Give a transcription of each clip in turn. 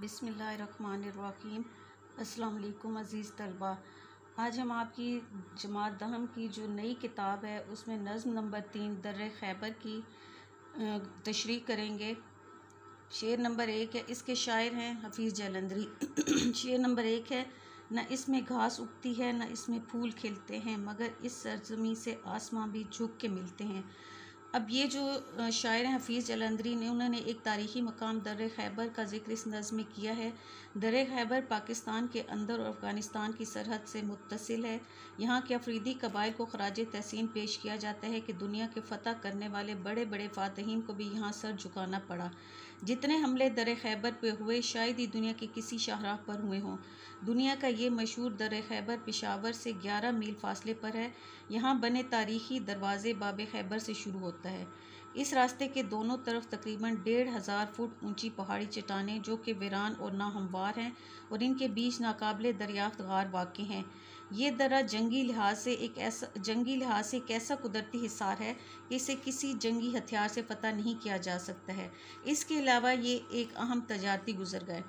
बिस्मिल्लाहिर्रहमानिर्रहीम। अस्सलाम वालेकुम अज़ीज़ तलबा। आज हम आपकी जमात दहम की जो नई किताब है उसमें नज़्म नंबर 3 दर्रे खैबर की तशरीह करेंगे। शेर नंबर 1 है, इसके शायर हैं हफीज़ जलंधरी। शेर नंबर 1 है, न इसमें घास उगती है न इसमें फूल खिलते हैं, मगर इस सरज़मीं से आसमां भी झुक के मिलते हैं। अब ये जो शायर हैं हफीज़ जलंधरी ने, उन्होंने एक तारीख़ी मकाम दर्रे खैबर का ज़िक्र इस नज़्म में किया है। दर्रे खैबर पाकिस्तान के अंदर और अफ़गानिस्तान की सरहद से मुत्तसिल है। यहाँ के अफरीदी कबाइल को खराज तहसीन पेश किया जाता है कि दुनिया के फ़तह करने वाले बड़े बड़े फ़ातिहीन को भी यहाँ सर झुकाना पड़ा। जितने हमले दर्रे खैबर पर हुए शायद ही दुनिया के किसी शाहराह पर हुए हों। दुनिया का ये मशहूर दर्रे खैबर पेशावर से 11 मील फासले पर है। यहाँ बने तारीख़ी दरवाज़े बाब खैबर से शुरू होता है। इस रास्ते के दोनों तरफ तकरीबन 1500 फुट ऊंची पहाड़ी चट्टानें जो कि वीरान और नाहमवार हैं और इनके बीच नाकाबिले दरियाफ्त गार वाक़ हैं। ये दर्रा जंगी लिहाज से एक ऐसा कुदरती हिसार है कि इसे किसी जंगी हथियार से फ़तह नहीं किया जा सकता है। इसके अलावा ये एक अहम तजारती गुज़रगाह है।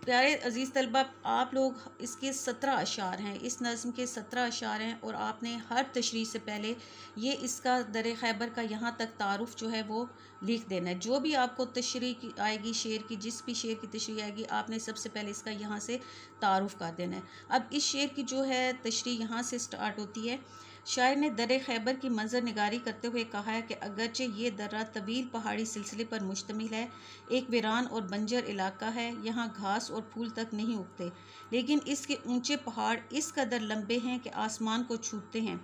प्यारे अज़ीज़ तलबा, आप लोग इसके 17 अशार हैं, इस नज़्म के 17 अशार हैं और आपने हर तशरीह से पहले ये इसका दर्रे खैबर का यहाँ तक तारुफ़ जो है वो लिख देना है। जो भी आपको तशरीह की आएगी शेर की, जिस भी शेर की तशरीह आएगी, आपने सबसे पहले इसका यहाँ से तारुफ़ कर देना है। अब इस शेर की जो है तशरीह यहाँ से स्टार्ट होती है। शायर ने दर्रे खैबर की मंजर निगारी करते हुए कहा है कि अगरचे ये दर्रा तवील पहाड़ी सिलसिले पर मुश्तमिल है, एक वीरान और बंजर इलाका है, यहाँ घास और फूल तक नहीं उगते, लेकिन इसके ऊंचे पहाड़ इस कदर लंबे हैं कि आसमान को छूते हैं।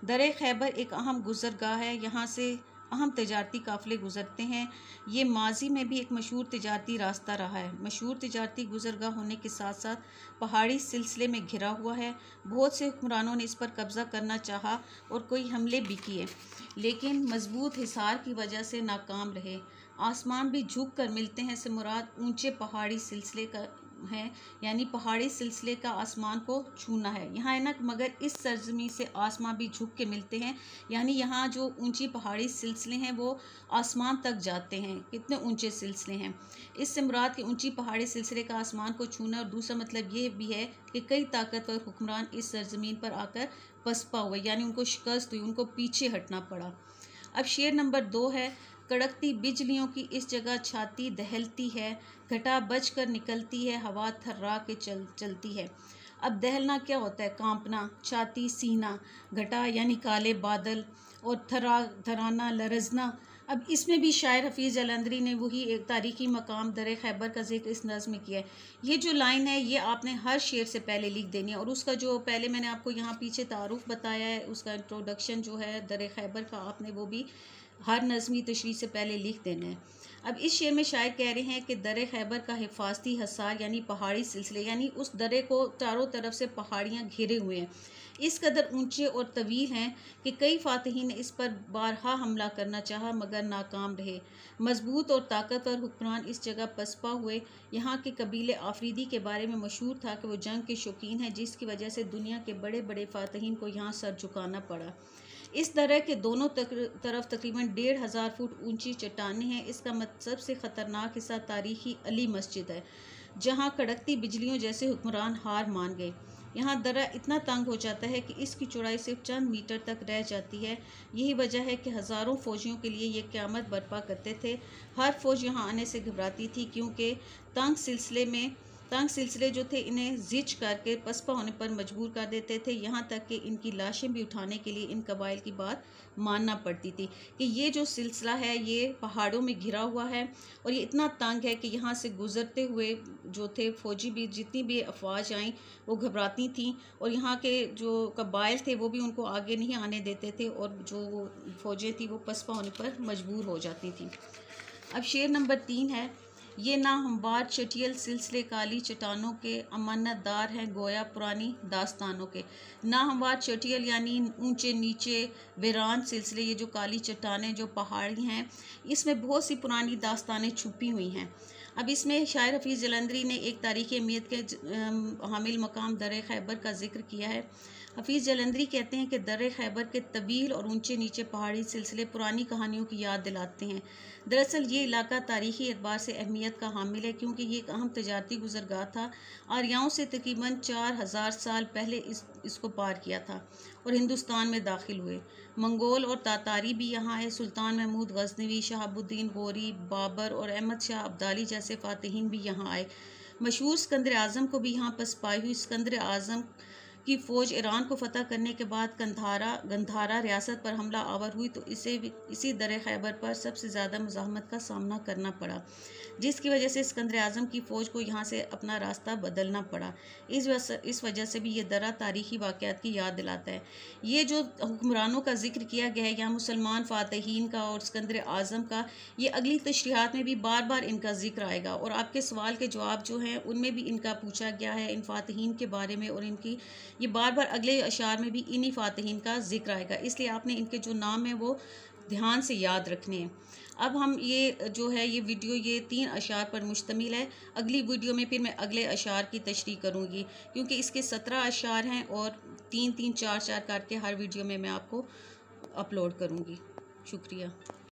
दर्रे खैबर एक अहम गुज़रगाह है, यहाँ से अहम तजारती काफ़िले गुज़रते हैं। ये माजी में भी एक मशहूर तजारती रास्ता रहा है। मशहूर तजारती गुज़रगाह होने के साथ साथ पहाड़ी सिलसिले में घिरा हुआ है। बहुत से हुक्मरानों ने इस पर कब्ज़ा करना चाहा और कोई हमले भी किए, लेकिन मजबूत हिसार की वजह से नाकाम रहे। आसमान भी झुक कर मिलते हैं से मुराद ऊंचे पहाड़ी सिलसिले का है, यानी पहाड़ी सिलसिले का आसमान को छूना है। यहाँ है ना, मगर इस सरजमी से आसमान भी झुक के मिलते हैं, यानी यहाँ जो ऊंची पहाड़ी सिलसिले हैं वो आसमान तक जाते हैं। कितने ऊंचे सिलसिले हैं, इससे मुराद कि ऊंची पहाड़ी सिलसिले का आसमान को छूना। और दूसरा मतलब ये भी है कि कई ताकतवर हुक्मरान इस सरजमीन पर आकर पसपा हुए, यानी उनको शिकस्त हुई, उनको पीछे हटना पड़ा। अब शेर नंबर 2 है, कड़कती बिजलियों की इस जगह छाती दहलती है, घटा बज कर निकलती है, हवा थर्रा के चलती है। अब दहलना क्या होता है? कांपना, छाती सीना, घटा यानी काले बादल, और थराना लरजना। अब इसमें भी शायर हफीज़ जलंधरी ने वही एक तारीख़ी मकाम दर्रे खैबर का जिक्र इस नज़्म में किया है। ये जो लाइन है ये आपने हर शेर से पहले लिख देनी है, और उसका जो पहले मैंने आपको यहाँ पीछे तारुफ बताया है, उसका इंट्रोडक्शन जो है दर्रे खैबर का, आपने वो भी हर नज़मी तशरीह से पहले लिख देना है। अब इस शेर में शायर कह रहे हैं कि दर्रे खैबर का हिफाजती हसार यानी पहाड़ी सिलसिले, यानी उस दर्रे को चारों तरफ से पहाड़ियाँ घिरे हुए हैं, इस कदर ऊंचे और तवील हैं कि कई फातिहीन ने इस पर बारहा हमला करना चाहा मगर नाकाम रहे। मजबूत और ताकतवर हुक्मरान इस जगह पसपा हुए। यहाँ के कबीले आफरीदी के बारे में मशहूर था कि वो जंग के शौकीन हैं, जिसकी वजह से दुनिया के बड़े बड़े फातिहीन को यहाँ सर झुकाना पड़ा। इस तरह के दोनों तरफ तकरीबन 1500 फुट ऊंची चट्टानें हैं। इसका सबसे ख़तरनाक हिस्सा तारीख़ी अली मस्जिद है, जहाँ कड़कती बिजलियों जैसे हुक्मरान हार मान गए। यहाँ दर्रा इतना तंग हो जाता है कि इसकी चौड़ाई सिर्फ चंद मीटर तक रह जाती है। यही वजह है कि हज़ारों फ़ौजियों के लिए ये क़यामत बर्पा करते थे। हर फ़ौज यहाँ आने से घबराती थी, क्योंकि तंग सिलसिले जो थे इन्हें ज़िच करके पसपा होने पर मजबूर कर देते थे। यहाँ तक कि इनकी लाशें भी उठाने के लिए इन कबाइल की बात मानना पड़ती थी कि ये जो सिलसिला है ये पहाड़ों में घिरा हुआ है और ये इतना तंग है कि यहाँ से गुज़रते हुए जो थे फ़ौजी भी, जितनी भी अफवाज आईं वो घबराती थीं, और यहाँ के जो कबाइल थे वो भी उनको आगे नहीं आने देते थे, और जो फ़ौजें थी वो पसपा होने पर मजबूर हो जाती थी। अब शेर नंबर 3 है, ये नाहमवार चटियल सिलसिले काली चट्टानों के अमानतदार हैं गोया पुरानी दास्तानों के। नाहमवार चटियल यानी ऊंचे नीचे वीरान सिलसिले, ये जो काली चट्टानें जो पहाड़ी हैं, इसमें बहुत सी पुरानी दास्तानें छुपी हुई हैं। अब इसमें शायर हफीज़ जलंधरी ने एक तारीख़ी अहमियत के हामिल मकाम दर्रे खैबर का जिक्र किया है। हफीज़ जलंधरी कहते हैं कि दर्रे खैबर के तवील और ऊंचे नीचे पहाड़ी सिलसिले पुरानी कहानियों की याद दिलाते हैं। दरअसल ये इलाका तारीख़ी एतबार से अहमियत का हामिल है, क्योंकि ये एक अहम तजारती गुजरगाह था। आर्यों से तकरीबन 4000 साल पहले इसको पार किया था और हिंदुस्तान में दाखिल हुए। मंगोल और तातारी भी यहाँ आए। सुल्तान महमूद गजनवी, शहाबुद्दीन गौरी, बाबर और अहमद शाह अब्दाली जैसे फ़ातिहीन भी यहाँ आए। मशहूर सिकंदर आज़म को भी यहाँ पसपाई हुई। सिकंदर आज़म की फ़ौज ईरान को फ़तह करने के बाद गंधारा रियासत पर हमला आवर हुई, तो इसी दर्रे खैबर पर सबसे ज़्यादा मुज़ाहमत का सामना करना पड़ा, जिसकी वजह से सिकंदर आज़म की फ़ौज को यहाँ से अपना रास्ता बदलना पड़ा। इस वजह से भी ये दर्रा तारीख़ी वाक़यात की याद दिलाता है। ये जो हुक्मरानों का जिक्र किया गया है यहाँ मुसलमान फ़ातिहीन का और सिकंदर आज़म का, ये अगली तशरीहात में भी बार बार इनका जिक्र आएगा और आपके सवाल के जवाब जो हैं उनमें भी इनका पूछा गया है इन फ़ातिहीन के बारे में, और इनकी ये बार बार अगले अशार में भी इन्हीं फ़ातिहीन का जिक्र आएगा। इसलिए आपने इनके जो नाम हैं वो ध्यान से याद रखने हैं। अब हम ये जो है ये वीडियो ये 3 अशार पर मुश्तमिल है। अगली वीडियो में फिर मैं अगले अशार की तशरीह करूँगी, क्योंकि इसके 17 अशार हैं और 3-3, 4-4 करके हर वीडियो में मैं आपको अपलोड करूँगी। शुक्रिया।